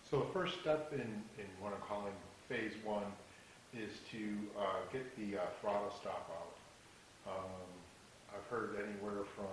So the first step in what I'm calling phase one is to get the throttle stop out. I've heard anywhere from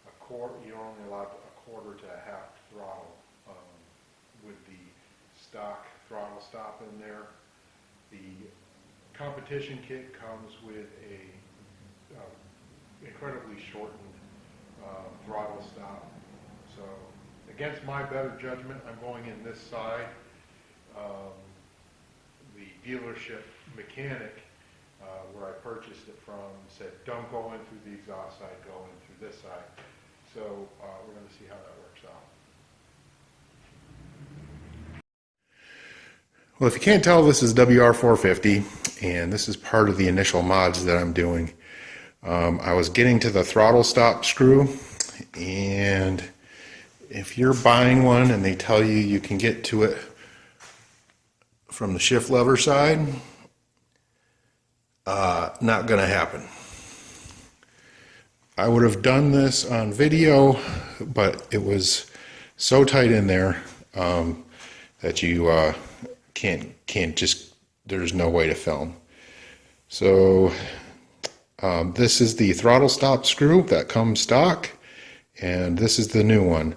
a quarter, you're only allowed a quarter to a half throttle with the stock throttle stop in there. The competition kit comes with a incredibly shortened throttle stop. So against my better judgment, I'm going in this side. The dealership mechanic where I purchased it from said, don't go in through the exhaust side, go in through this side. So we're going to see how that works out. Well, if you can't tell, this is WR450, and this is part of the initial mods that I'm doing. I was getting to the throttle stop screw, and if you're buying one and they tell you you can get to it from the shift lever side, not going to happen. I would have done this on video, but it was so tight in there that you can't just, there's no way to film. So this is the throttle stop screw that comes stock, and this is the new one.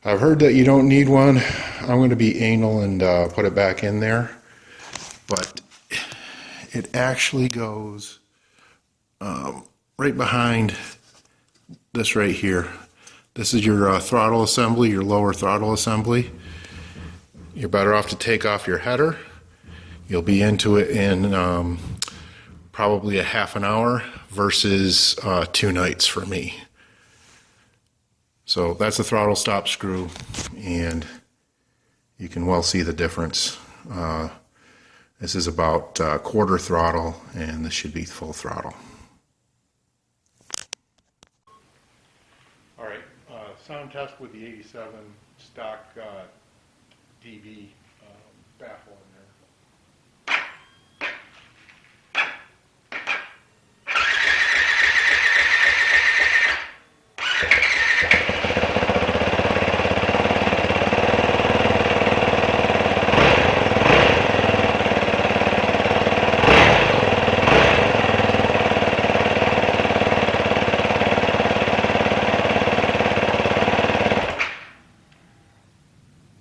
I've heard that you don't need one. I'm going to be anal and put it back in there, but it actually goes right behind this right here. This is your throttle assembly, your lower throttle assembly. You're better off to take off your header. You'll be into it in probably a half an hour versus 2 nights for me. So that's the throttle stop screw, and you can well see the difference. This is about quarter throttle, and this should be full throttle. All right, sound test with the 87 stock DB baffle in there.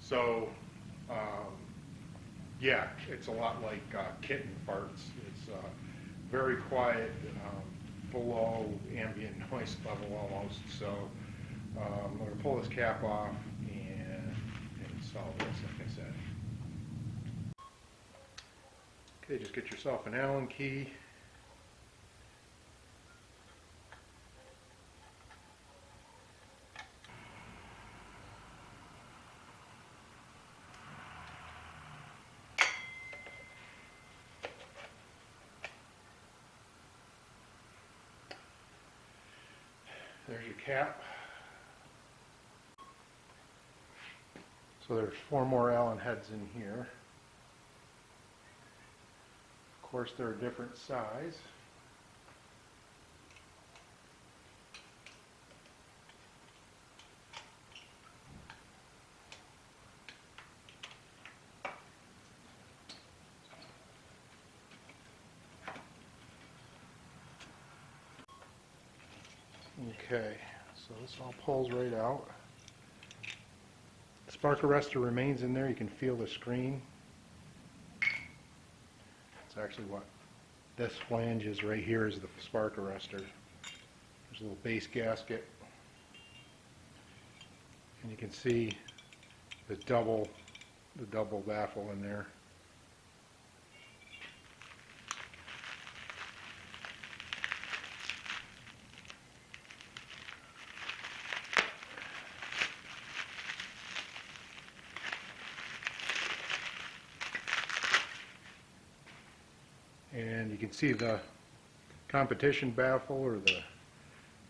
So, yeah, it's a lot like kitten farts. It's very quiet, below ambient noise level almost. So I'm going to pull this cap off and install this, like I said. Okay, just get yourself an Allen key. There's your cap. So there's 4 more Allen heads in here. Of course, they're a different size. Okay, so this all pulls right out. The spark arrestor remains in there. You can feel the screen. It's actually what this flange is right here is the spark arrestor. There's a little base gasket. And you can see the double baffle in there. And you can see the competition baffle, or the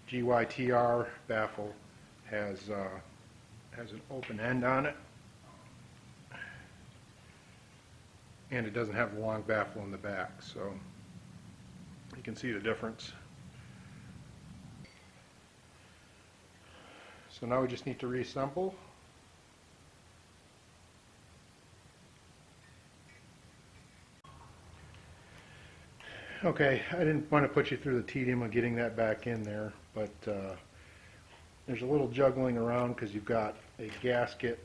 GYTR baffle, has an open end on it, and it doesn't have a long baffle in the back, so you can see the difference. So now we just need to reassemble. Okay, I didn't want to put you through the tedium of getting that back in there, but there's a little juggling around because you've got a gasket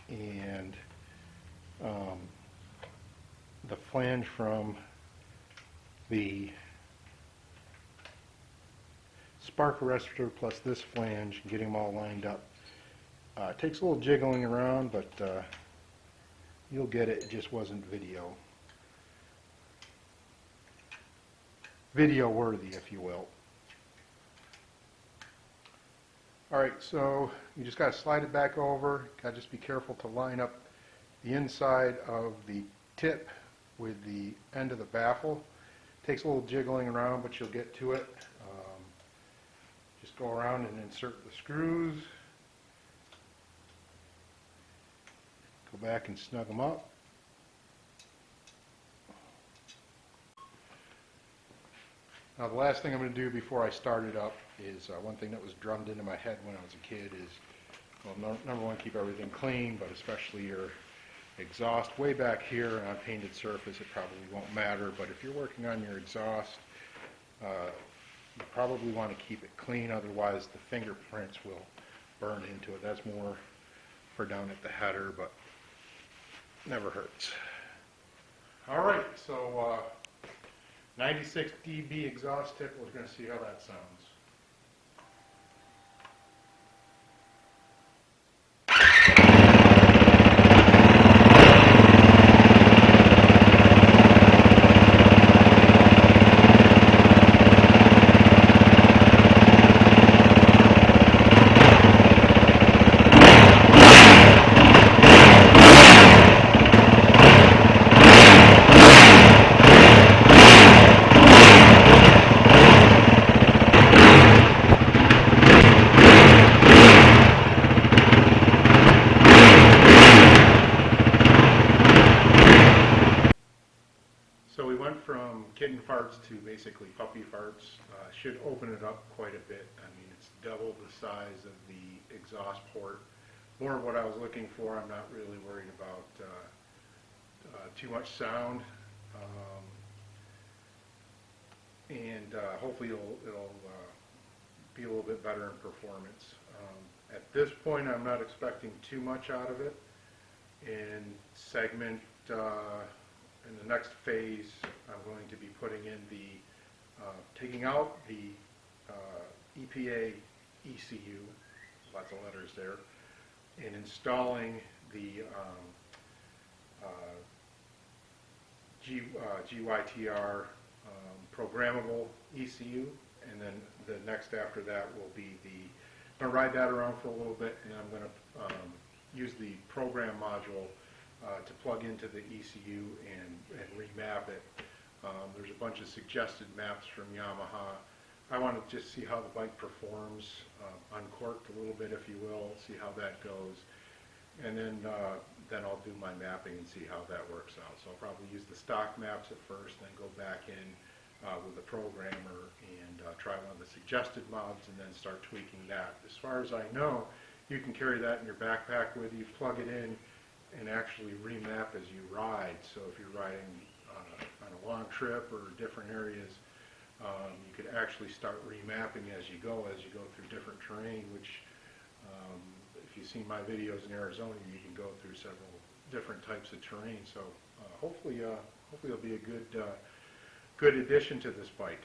and the flange from the spark arrestor plus this flange, getting them all lined up. It takes a little jiggling around, but you'll get it. It just wasn't video worthy, if you will. Alright, so you just got to slide it back over. Got to just be careful to line up the inside of the tip with the end of the baffle. Takes a little jiggling around, but you'll get to it. Just go around and insert the screws. Go back and snug them up. Now the last thing I'm going to do before I start it up is one thing that was drummed into my head when I was a kid is, well, number one, keep everything clean, but especially your exhaust. Way back here on a painted surface, it probably won't matter, but if you're working on your exhaust, you probably want to keep it clean, otherwise the fingerprints will burn into it. That's more for down at the header, but never hurts. Alright, so 96 dB exhaust tip, we're going to see how that sounds. So we went from kitten farts to basically puppy farts. Should open it up quite a bit. I mean, it's double the size of the exhaust port. More of what I was looking for. I'm not really worried about too much sound. Hopefully it'll be a little bit better in performance. At this point, I'm not expecting too much out of it. In segment, in the next phase, I'm going to be putting in the, taking out the EPA ECU, lots of letters there, and installing the GYTR programmable ECU, and then the next after that will be the, I'm going to ride that around for a little bit, and I'm going to use the program module to plug into the ECU and remap it. There's a bunch of suggested maps from Yamaha. I want to just see how the bike performs, uncorked a little bit, if you will, see how that goes, and then I'll do my mapping and see how that works out. So I'll probably use the stock maps at first, then go back in with the programmer and try one of the suggested mods, and then start tweaking that. As far as I know, you can carry that in your backpack with you, plug it in, and actually remap as you ride. So if you're riding on a long trip or different areas, you could actually start remapping as you go through different terrain, which if you've seen my videos in Arizona, you can go through several different types of terrain. So hopefully it'll be a good addition to this bike.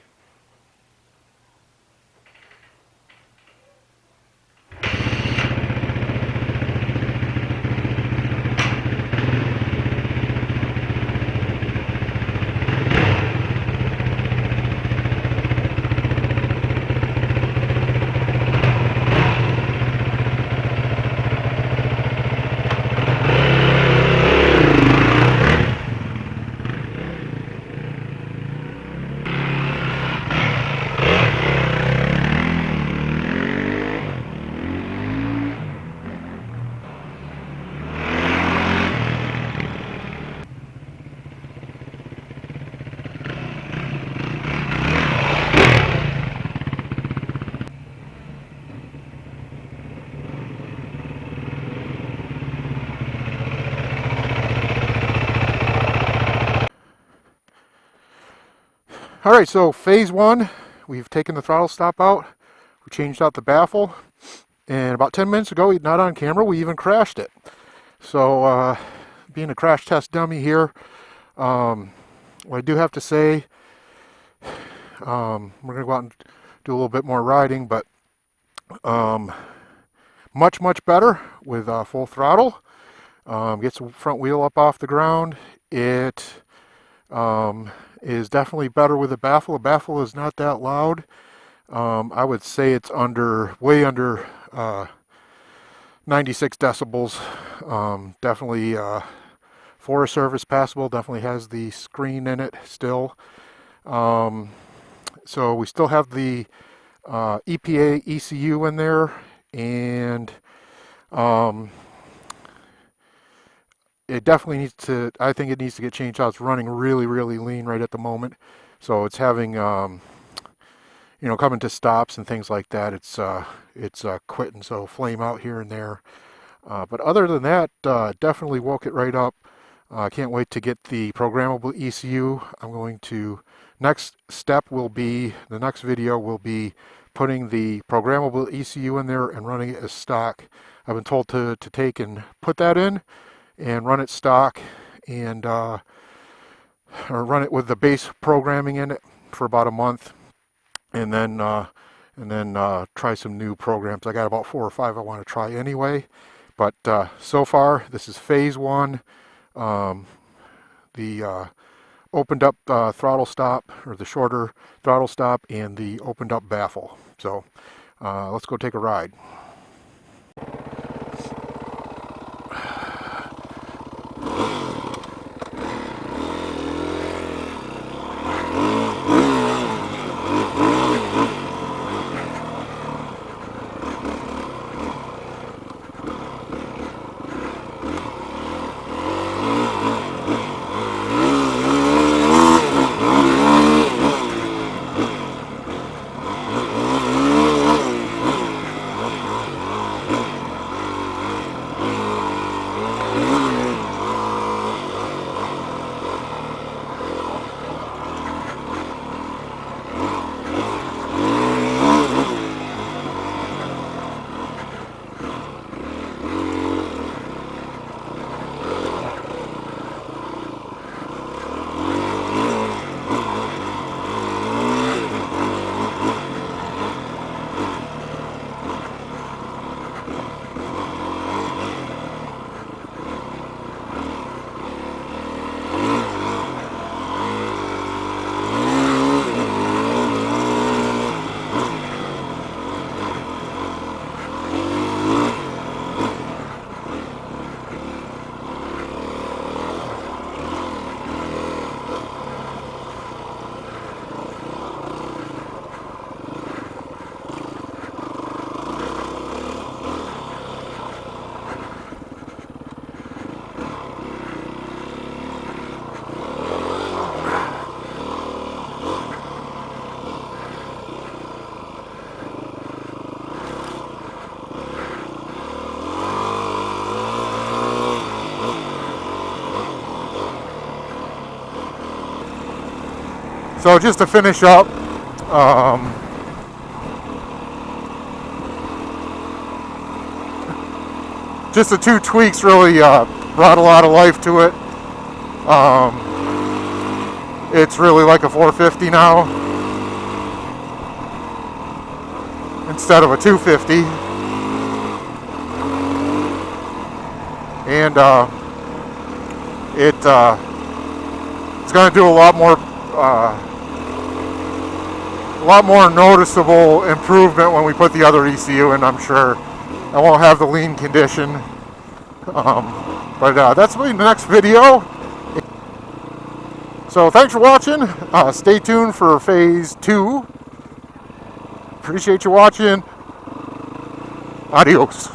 All right, so phase one, we've taken the throttle stop out. We changed out the baffle, and about 10 minutes ago, not on camera, we even crashed it. So being a crash test dummy here, what I do have to say, we're going to go out and do a little bit more riding, but much better with full throttle. Gets the front wheel up off the ground. It is definitely better with a baffle. A baffle is not that loud. I would say it's way under 96 decibels. Definitely Forest Service passable. Definitely has the screen in it still. So we still have the EPA ECU in there, and it definitely needs to, I think it needs to get changed out. It's running really lean right at the moment. So it's having, you know, coming to stops and things like that. It's quitting, so flame out here and there. But other than that, definitely woke it right up. I can't wait to get the programmable ECU. I'm going to, next step will be, the next video will be putting the programmable ECU in there and running it as stock. I've been told to take and put that in and run it stock, and or run it with the base programming in it for about a month, and then try some new programs. I got about 4 or 5 I want to try anyway, but so far this is phase one. The opened up throttle stop, or the shorter throttle stop, and the opened up baffle. So let's go take a ride. So just to finish up, just the 2 tweaks really brought a lot of life to it. It's really like a 450 now instead of a 250, and it's going to do a lot more noticeable improvement when we put the other ECU in, I'm sure. I won't have the lean condition, but that's going to be the next video. So thanks for watching. Stay tuned for phase 2. Appreciate you watching. Adios.